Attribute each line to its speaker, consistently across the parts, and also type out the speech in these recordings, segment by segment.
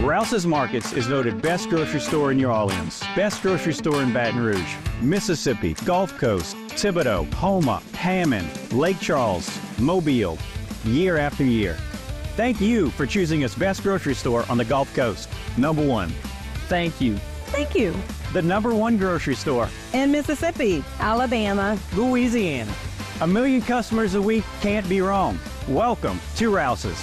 Speaker 1: Rouse's Markets is voted best grocery store in New Orleans, best grocery store in Baton Rouge, Mississippi, Gulf Coast, Thibodeau, Houma, Hammond, Lake Charles, Mobile, year after year. Thank you for choosing us best grocery store on the Gulf Coast. Number one. Thank you.
Speaker 2: Thank you.
Speaker 1: The number one grocery store
Speaker 2: In Mississippi, Alabama,
Speaker 1: Louisiana. 1 million customers a week can't be wrong. Welcome to Rouse's.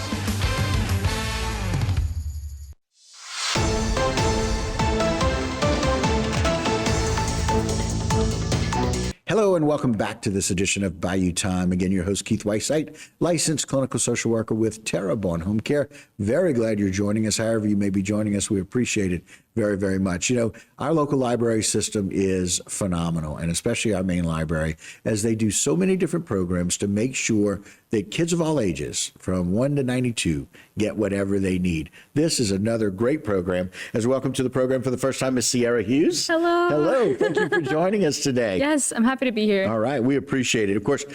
Speaker 3: Hello and welcome back to this edition of Bayou Time. Again, your host, Keith Whiteside, licensed clinical social worker with Terrebonne Home Care. Very glad you're joining us. However you may be joining us, we appreciate it very, very much. You know, our local library system is phenomenal, and especially our main library, as they do so many different programs to make sure that kids of all ages, from 1 to 92, get whatever they need. This is another great program. As welcome to the program for the first time, Ms. Sierra Hughes.
Speaker 4: Hello.
Speaker 3: Hello. Thank you for joining us today.
Speaker 4: Yes, I'm happy to be here.
Speaker 3: All right. We appreciate it. Of course,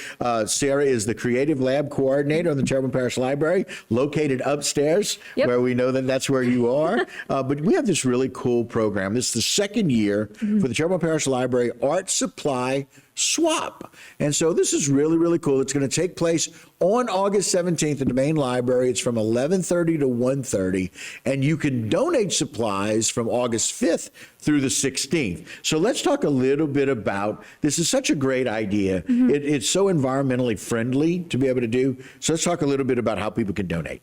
Speaker 3: Sarah is the Creative Lab Coordinator on the Terrebonne Parish Library, located upstairs, where we know that that's where you are. But we have this really cool program. This is the second year for the Terrebonne Parish Library Art Supply Swap. And so this is really, really cool. It's going to take place on August 17th at the main library. It's from 11:30 to 1:30, and you can donate supplies from August 5th through the 16th. So let's talk a little bit about, this is such a great idea. It's so environmentally friendly to be able to do. So let's talk a little bit about how people can donate.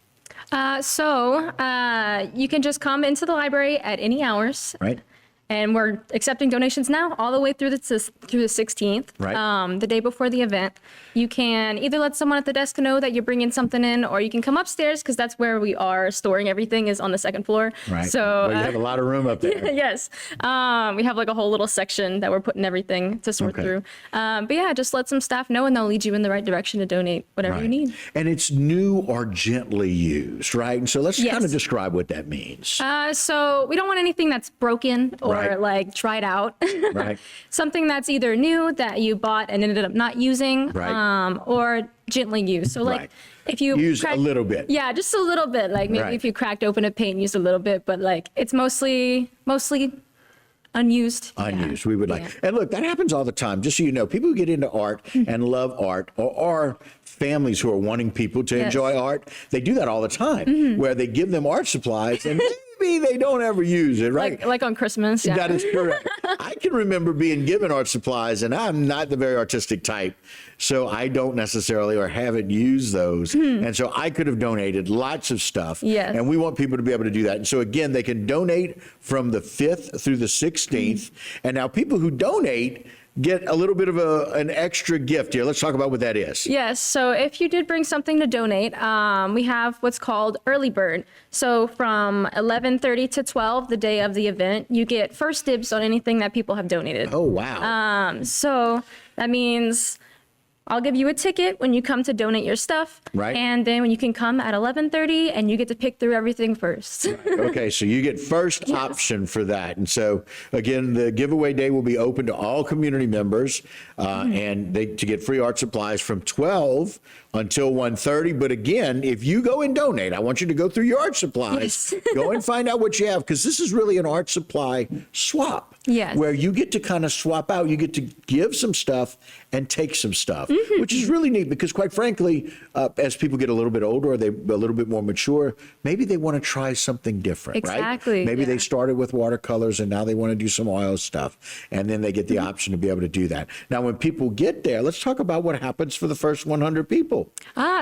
Speaker 4: You can just come into the library at any hours.
Speaker 3: Right.
Speaker 4: And we're accepting donations now all the way through the 16th,
Speaker 3: Right.
Speaker 4: the day before the event. You can either let someone at the desk know that you're bringing something in, or you can come upstairs, because that's where we are storing everything, is on the second floor.
Speaker 3: Right.
Speaker 4: So
Speaker 3: well, you have a lot of room up there.
Speaker 4: Yes. We have like a whole little section that we're putting everything to sort through. But yeah, just let some staff know, and they'll lead you in the right direction to donate whatever you need.
Speaker 3: And it's new or gently used, right? And so let's kind of describe what that means.
Speaker 4: So we don't want anything that's broken or like tried out.
Speaker 3: Right.
Speaker 4: Something that's either new that you bought and ended up not using, or gently used. So like if you
Speaker 3: use a little bit.
Speaker 4: Yeah, just a little bit. Like maybe if you cracked open a paint and used a little bit, but like it's mostly unused.
Speaker 3: Unused, we would like. And look, that happens all the time. Just so you know, people who get into art and love art, or are families who are wanting people to enjoy art, they do that all the time, where they give them art supplies and maybe they don't ever use it, right?
Speaker 4: Like on Christmas. Yeah.
Speaker 3: That is correct. I can remember being given art supplies, and I'm not the very artistic type, so I don't necessarily or haven't used those. And so I could have donated lots of stuff.
Speaker 4: Yes.
Speaker 3: And we want people to be able to do that. And so again, they can donate from the 5th through the 16th. And now people who donate get a little bit of an extra gift here. Let's talk about what that is.
Speaker 4: Yes. So if you did bring something to donate, we have what's called early bird. So from 11:30 to 12, the day of the event, you get first dibs on anything that people have donated.
Speaker 3: Oh, wow.
Speaker 4: So that means I'll give you a ticket when you come to donate your stuff.
Speaker 3: Right.
Speaker 4: And then when you can come at 11:30 and you get to pick through everything first.
Speaker 3: Okay, so you get first option for that. And so, again, the giveaway day will be open to all community members, and to get free art supplies from 12 until 1:30. But again, if you go and donate, I want you to go through your art supplies. Go and find out what you have, because this is really an art supply swap.
Speaker 4: Yes.
Speaker 3: Where you get to kind of swap out. You get to give some stuff and take some stuff, which is really neat, because quite frankly, as people get a little bit older, or they're a little bit more mature, maybe they want to try something different,
Speaker 4: Exactly.
Speaker 3: right? Maybe they started with watercolors and now they want to do some oil stuff, and then they get the option to be able to do that. Now, when people get there, let's talk about what happens for the first 100 people.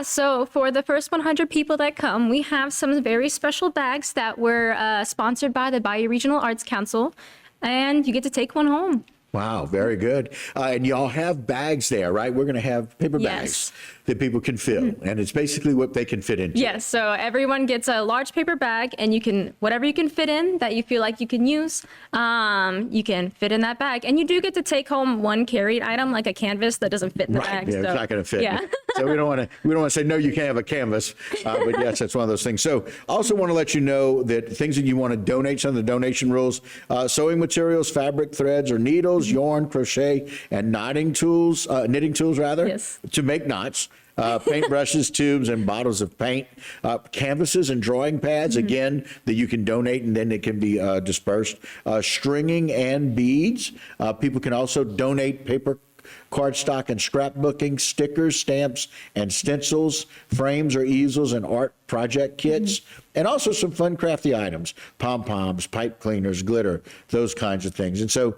Speaker 4: So for the first 100 people that come, we have some very special bags that were sponsored by the Bayou Regional Arts Council, and you get to take one home.
Speaker 3: Wow, very good. And y'all have bags there, right? We're going to have paper bags that people can fill, and it's basically what they can fit into.
Speaker 4: Yes, so everyone gets a large paper bag, and you can, whatever you can fit in that you feel like you can use, you can fit in that bag. And you do get to take home one carried item, like a canvas that doesn't fit in the bag.
Speaker 3: Yeah,
Speaker 4: so,
Speaker 3: it's not going to fit.
Speaker 4: Yeah.
Speaker 3: So we don't want to say, no, you can't have a canvas. But yes, that's one of those things. So also want to let you know that things that you want to donate, some of the donation rules, sewing materials, fabric, threads, or needles, yarn, crochet, and knitting tools, rather,
Speaker 4: Yes.
Speaker 3: to make knots. paintbrushes, tubes, and bottles of paint, canvases and drawing pads, again, that you can donate and then it can be dispersed, stringing and beads. People can also donate paper cardstock and scrapbooking, stickers, stamps, and stencils, frames or easels, and art project kits, and also some fun crafty items, pom-poms, pipe cleaners, glitter, those kinds of things. And so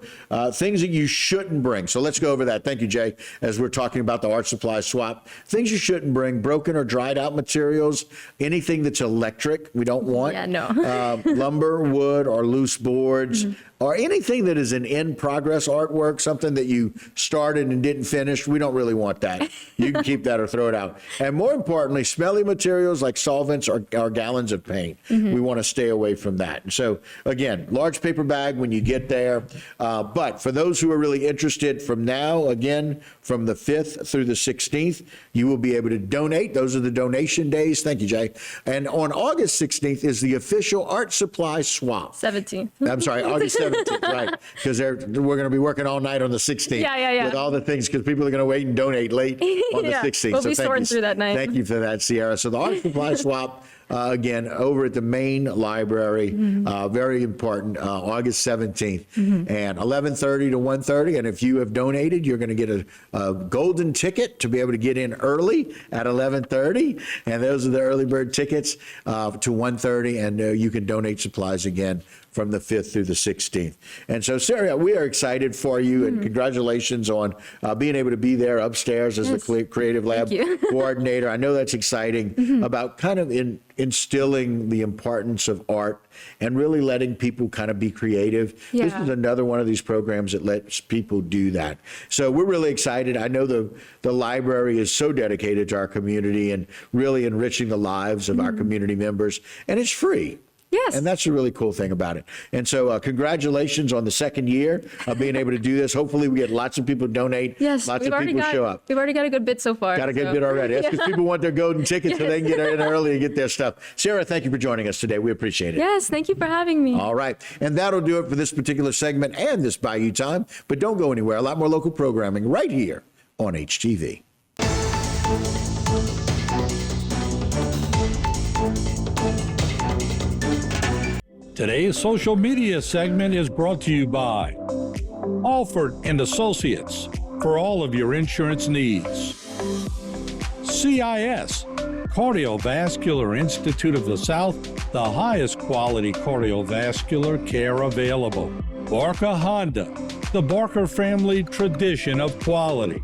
Speaker 3: things that you shouldn't bring. So let's go over that. Thank you, Jay, as we're talking about the art supply swap. Things you shouldn't bring: broken or dried out materials, anything that's electric, we don't want.
Speaker 4: Yeah, no.
Speaker 3: Lumber, wood, or loose boards, or anything that is an in-progress artwork, something that you started and didn't finish. We don't really want that. You can keep that or throw it out. And more importantly, smelly materials like solvents or gallons of paint. We want to stay away from that. And so, again, large paper bag when you get there. But for those who are really interested, from now, again, from the 5th through the 16th, you will be able to donate. Those are the donation days. Thank you, Jay. And on August 16th is the official art supply swap.
Speaker 4: 17th.
Speaker 3: I'm sorry, August 17th, right? Because we're going to be working all night on the 16th.
Speaker 4: Yeah.
Speaker 3: With all the things, because people are going to wait and donate late on the 16th.
Speaker 4: We'll be sorting through that night.
Speaker 3: Thank you for that, Sierra. So the art supply swap, again, over at the main library, very important, August 17th, and 11:30 to 1:30. And if you have donated, you're going to get a golden ticket to be able to get in early at 11:30. And those are the early bird tickets to 1:30, and you can donate supplies again from the 5th through the 16th. And so, Sarah, we are excited for you, and congratulations on being able to be there upstairs as the Creative Lab coordinator. I know that's exciting, about kind of instilling the importance of art and really letting people kind of be creative. This is another one of these programs that lets people do that. So we're really excited. I know the library is so dedicated to our community and really enriching the lives of our community members, and it's free.
Speaker 4: Yes.
Speaker 3: And that's the really cool thing about it. And so congratulations on the second year of being able to do this. Hopefully we get lots of people donate.
Speaker 4: Yes,
Speaker 3: lots of people show up.
Speaker 4: We've already got a good bit so far.
Speaker 3: Got a good bit already. That's because people want their golden tickets so they can get in early and get their stuff. Sarah, thank you for joining us today. We appreciate it.
Speaker 4: Yes, thank you for having me.
Speaker 3: All right. And that'll do it for this particular segment and this Bayou Time. But don't go anywhere. A lot more local programming right here on HTV.
Speaker 5: Today's social media segment is brought to you by Alford and Associates for all of your insurance needs. CIS, Cardiovascular Institute of the South, the highest quality cardiovascular care available. Barker Honda, the Barker family tradition of quality.